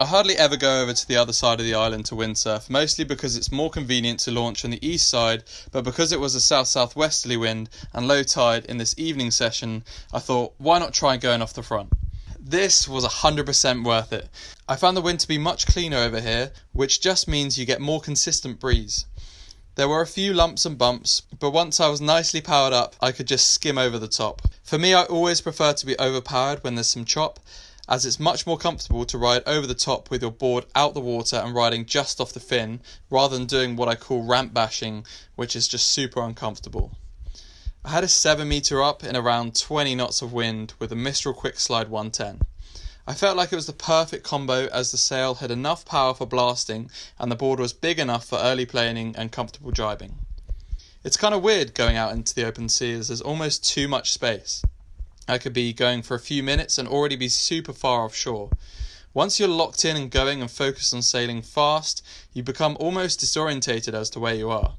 I hardly ever go over to the other side of the island to windsurf, mostly because it's more convenient to launch on the east side, but because it was a south-southwesterly wind and low tide in this evening session, I thought, why not try going off the front? This was 100% worth it. I found the wind to be much cleaner over here, which just means you get more consistent breeze. There were a few lumps and bumps, but once I was nicely powered up, I could just skim over the top. For me, I always prefer to be overpowered when there's some chop, as it's much more comfortable to ride over the top with your board out the water and riding just off the fin, rather than doing what I call ramp bashing, which is just super uncomfortable. I had a 7 metre up in around 20 knots of wind with a Mistral Quick Slide 110. I felt like it was the perfect combo, as the sail had enough power for blasting and the board was big enough for early planing and comfortable driving. It's kind of weird going out into the open sea as there's almost too much space. I could be going for a few minutes and already be super far offshore. Once you're locked in and going and focused on sailing fast, you become almost disorientated as to where you are.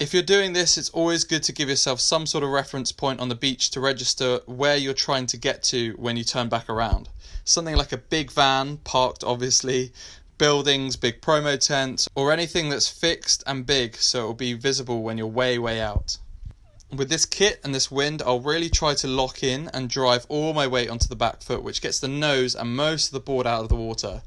If you're doing this, it's always good to give yourself some sort of reference point on the beach to register where you're trying to get to when you turn back around. Something like a big van, parked obviously, buildings, big promo tents, or anything that's fixed and big so it will be visible when you're way out. With this kit and this wind, I'll really try to lock in and drive all my weight onto the back foot, which gets the nose and most of the board out of the water.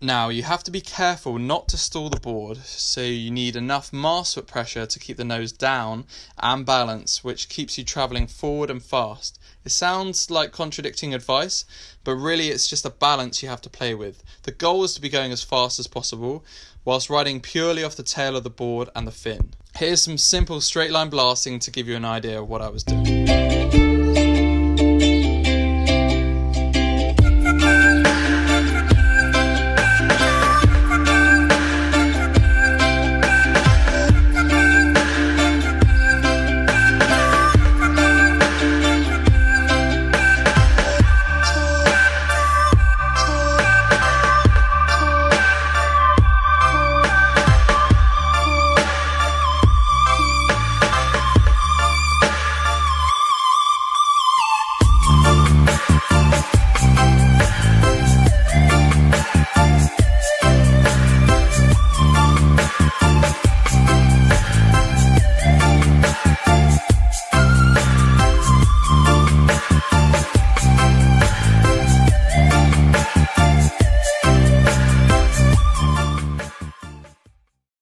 Now, you have to be careful not to stall the board, so you need enough mast foot pressure to keep the nose down and balance, which keeps you travelling forward and fast. It sounds like contradicting advice, but really it's just a balance you have to play with. The goal is to be going as fast as possible, whilst riding purely off the tail of the board and the fin. Here's some simple straight line blasting to give you an idea of what I was doing.